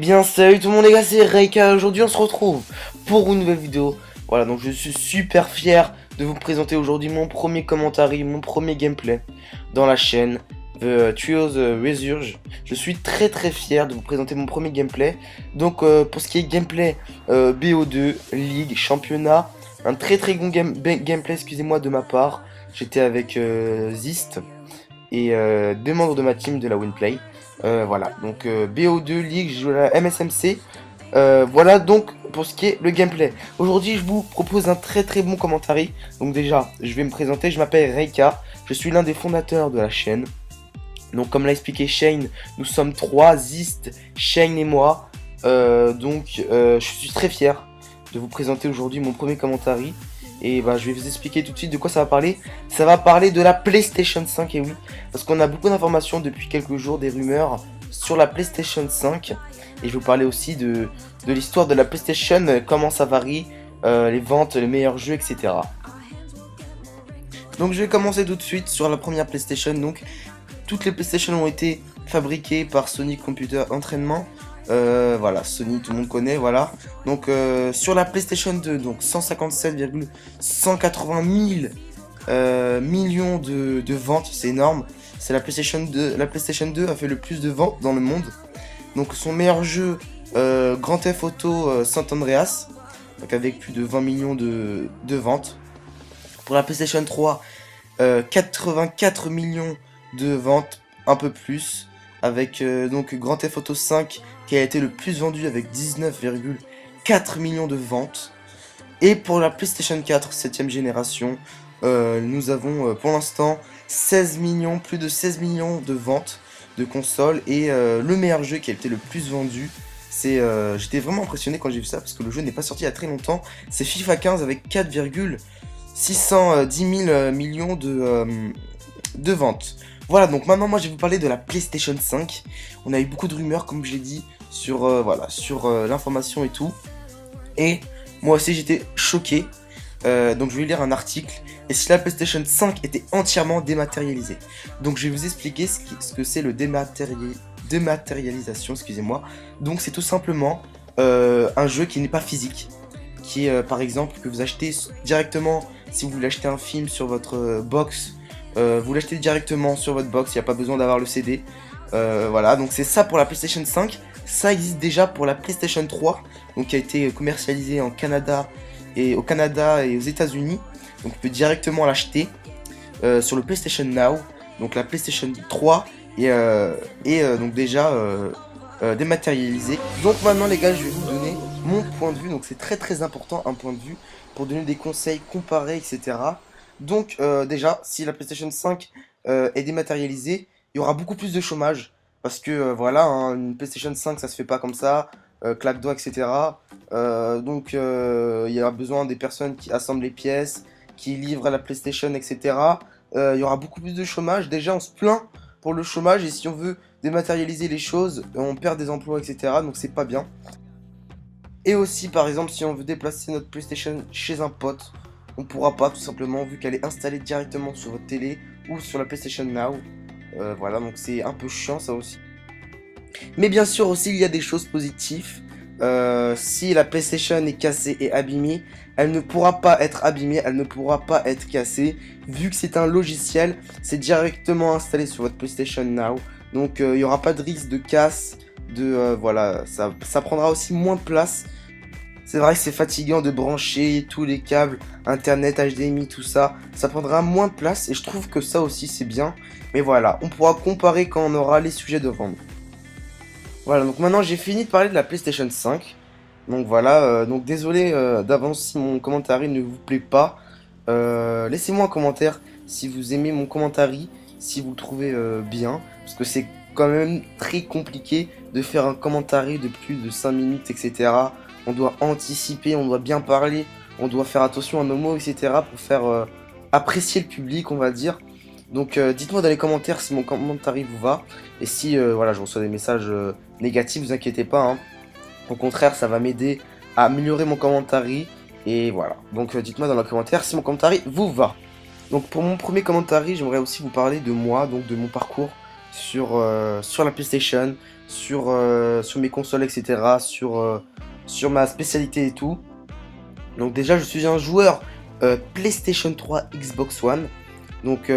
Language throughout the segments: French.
bien salut tout le monde les gars, c'est Reika. Aujourd'hui on se retrouve pour une nouvelle vidéo. Voilà, donc je suis super fier de vous présenter aujourd'hui mon premier commentaire, mon premier gameplay dans la chaîne The Trios Resurge. Je suis très fier de vous présenter mon premier gameplay. Donc pour ce qui est gameplay BO2, Ligue, Championnat, un très bon gameplay, excusez-moi, de ma part. J'étais avec Zist et deux membres de ma team de la Winplay. Voilà, donc BO2 League, je joue à la MSMC. Voilà donc pour ce qui est le gameplay. Aujourd'hui, je vous propose un très bon commentaire. Donc déjà, je vais me présenter, je m'appelle Reika, je suis l'un des fondateurs de la chaîne. Donc comme l'a expliqué Shane, nous sommes trois, Zist, Shane et moi. Je suis très fier de vous présenter aujourd'hui mon premier commentaire. Et bah, je vais vous expliquer tout de suite de quoi ça va parler. Ça va parler de la PlayStation 5, et oui, parce qu'on a beaucoup d'informations depuis quelques jours, des rumeurs sur la PlayStation 5. Et je vais vous parler aussi de l'histoire de la PlayStation, comment ça varie, les ventes, les meilleurs jeux, etc. Donc je vais commencer tout de suite sur la première PlayStation. Donc toutes les PlayStation ont été fabriquées par Sony Computer Entertainment. Voilà, Sony, tout le monde connaît, voilà. Donc sur la PlayStation 2, donc 157,180 millions de ventes, c'est énorme. C'est la PlayStation 2. La PlayStation 2 a fait le plus de ventes dans le monde. Donc son meilleur jeu, Grand Theft Auto San Andreas, donc avec plus de 20 millions de ventes. Pour la PlayStation 3, 84 millions de ventes, un peu plus. Avec donc Grand Theft Auto 5 qui a été le plus vendu avec 19,4 millions de ventes. Et pour la PlayStation 4 7ème génération, nous avons pour l'instant 16 millions, plus de 16 millions de ventes de consoles. Et le meilleur jeu qui a été le plus vendu, c'est j'étais vraiment impressionné quand j'ai vu ça parce que le jeu n'est pas sorti il y a très longtemps. C'est FIFA 15 avec 4,610 millions de ventes. Voilà, donc maintenant moi je vais vous parler de la PlayStation 5. On a eu beaucoup de rumeurs comme j'ai dit sur l'information et tout. Et moi aussi j'étais choqué. Donc je vais lire un article. Et si la PlayStation 5 était entièrement dématérialisée. Donc je vais vous expliquer ce que c'est le dématérialisation, excusez-moi. Donc c'est tout simplement un jeu qui n'est pas physique. Qui est par exemple que vous achetez directement si vous voulez acheter un film sur votre box. Vous l'achetez directement sur votre box, il n'y a pas besoin d'avoir le CD. Voilà, donc c'est ça pour la PlayStation 5. Ça existe déjà pour la PlayStation 3, donc qui a été commercialisée au Canada et aux États-Unis. Donc vous pouvez directement l'acheter sur le PlayStation Now. Donc la PlayStation 3 est donc déjà dématérialisée. Donc maintenant les gars, je vais vous donner mon point de vue. Donc c'est très important, un point de vue pour donner des conseils, comparer, etc. Donc déjà, si la PlayStation 5 est dématérialisée, il y aura beaucoup plus de chômage. Parce que voilà, hein, une PlayStation 5 ça se fait pas comme ça, claque-doigts, etc. Il y aura besoin des personnes qui assemblent les pièces, qui livrent à la PlayStation, etc. Il y aura beaucoup plus de chômage. Déjà on se plaint pour le chômage et si on veut dématérialiser les choses, on perd des emplois, etc. Donc c'est pas bien. Et aussi par exemple si on veut déplacer notre PlayStation chez un pote, on pourra pas tout simplement vu qu'elle est installée directement sur votre télé ou sur la PlayStation Now. Voilà, donc c'est un peu chiant ça aussi. Mais bien sûr aussi il y a des choses positives. Si la PlayStation est cassée et abîmée, elle ne pourra pas être abîmée, elle ne pourra pas être cassée. Vu que c'est un logiciel, c'est directement installé sur votre PlayStation Now. Donc il n'y aura pas de risque de casse, voilà, ça prendra aussi moins de place. C'est vrai que c'est fatigant de brancher tous les câbles, internet, HDMI, tout ça. Ça prendra moins de place et je trouve que ça aussi c'est bien. Mais voilà, on pourra comparer quand on aura les sujets devant nous. Voilà, donc maintenant j'ai fini de parler de la PlayStation 5. Donc voilà, donc désolé d'avance si mon commentaire ne vous plaît pas. Laissez-moi un commentaire si vous aimez mon commentaire, si vous le trouvez bien. Parce que c'est quand même très compliqué de faire un commentaire de plus de 5 minutes, etc. On doit anticiper, on doit bien parler, on doit faire attention à nos mots, etc. pour faire apprécier le public, on va dire. Donc dites-moi dans les commentaires si mon commentaire vous va. Et si voilà, je reçois des messages négatifs, vous inquiétez pas. Hein. Au contraire, ça va m'aider à améliorer mon commentaire. Et voilà. Donc dites-moi dans les commentaires si mon commentaire vous va. Donc pour mon premier commentaire, j'aimerais aussi vous parler de moi, donc de mon parcours sur la PlayStation, sur mes consoles, etc. Sur ma spécialité et tout. Donc déjà, je suis un joueur PlayStation 3, Xbox One. Donc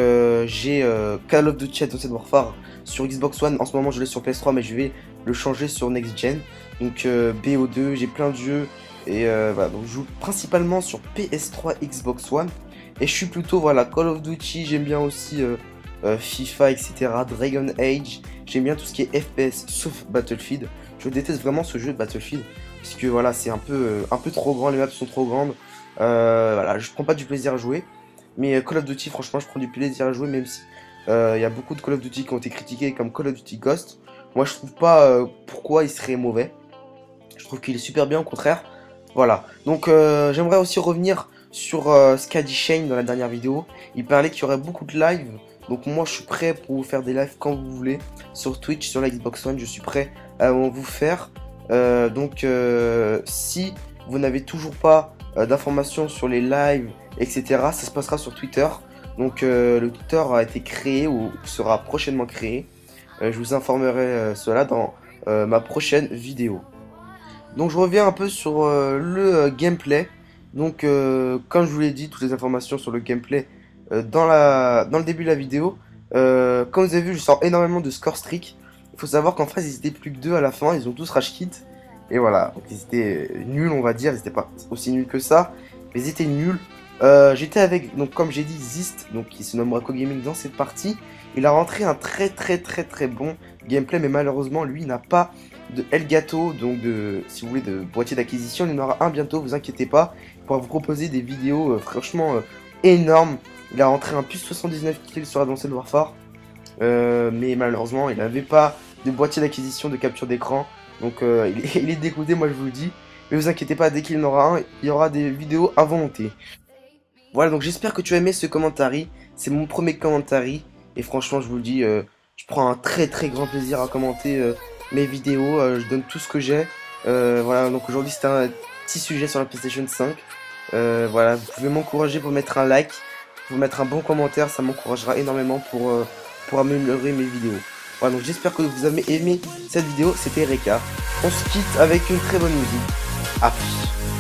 j'ai Call of Duty Advanced Warfare sur Xbox One. En ce moment, je l'ai sur PS3, mais je vais le changer sur Next Gen. Donc BO2, j'ai plein de jeux. Et voilà, donc je joue principalement sur PS3, Xbox One. Et je suis plutôt, voilà, Call of Duty, j'aime bien aussi FIFA, etc. Dragon Age. J'aime bien tout ce qui est FPS, sauf Battlefield. Je déteste vraiment ce jeu de Battlefield. Parce que voilà, c'est un peu trop grand, les maps sont trop grandes. Voilà, je prends pas du plaisir à jouer. Mais Call of Duty, franchement, je prends du plaisir à jouer, même si il y a beaucoup de Call of Duty qui ont été critiqués, comme Call of Duty Ghost. Moi, je trouve pas pourquoi il serait mauvais. Je trouve qu'il est super bien, au contraire. Voilà. Donc, j'aimerais aussi revenir sur ce qu'a dit Shane dans la dernière vidéo. Il parlait qu'il y aurait beaucoup de lives. Donc, moi, je suis prêt pour vous faire des lives quand vous voulez. Sur Twitch, sur la Xbox One, je suis prêt à vous faire. Si vous n'avez toujours pas d'informations sur les lives, etc., ça se passera sur Twitter. Donc le Twitter a été créé ou sera prochainement créé. Je vous informerai cela dans ma prochaine vidéo. Donc je reviens un peu sur le gameplay. Donc comme je vous l'ai dit, toutes les informations sur le gameplay dans le début de la vidéo. Comme vous avez vu, je sors énormément de score streak. Il faut savoir qu'en face, ils étaient plus que 2 à la fin, ils ont tous rage quit. Et voilà, donc ils étaient nuls, on va dire, ils étaient pas aussi nuls que ça, mais ils étaient nuls. J'étais avec, donc comme j'ai dit, Zist, donc qui se nomme Raco Gaming dans cette partie. Il a rentré un très bon gameplay, mais malheureusement, lui, il n'a pas de Elgato, donc si vous voulez, de boîtier d'acquisition. Il en aura un bientôt, vous inquiétez pas. Il pourra vous proposer des vidéos franchement énormes. Il a rentré un plus 79 kills sur Advanced Warfare, mais malheureusement, il n'avait pas de boîtier d'acquisition de capture d'écran. Donc il est dégoûté, moi je vous le dis. Mais vous inquiétez pas, dès qu'il en aura un, il y aura des vidéos à volonté. Voilà, donc j'espère que tu as aimé ce commentary. C'est mon premier commentary. Et franchement, je vous le dis, je prends un très grand plaisir à commenter mes vidéos. Je donne tout ce que j'ai. Voilà, donc aujourd'hui c'était un petit sujet sur la PlayStation 5. Voilà, vous pouvez m'encourager pour mettre un like, pour mettre un bon commentaire. Ça m'encouragera énormément pour améliorer mes vidéos. Voilà, donc j'espère que vous avez aimé cette vidéo. C'était Reka. On se quitte avec une très bonne musique. A plus.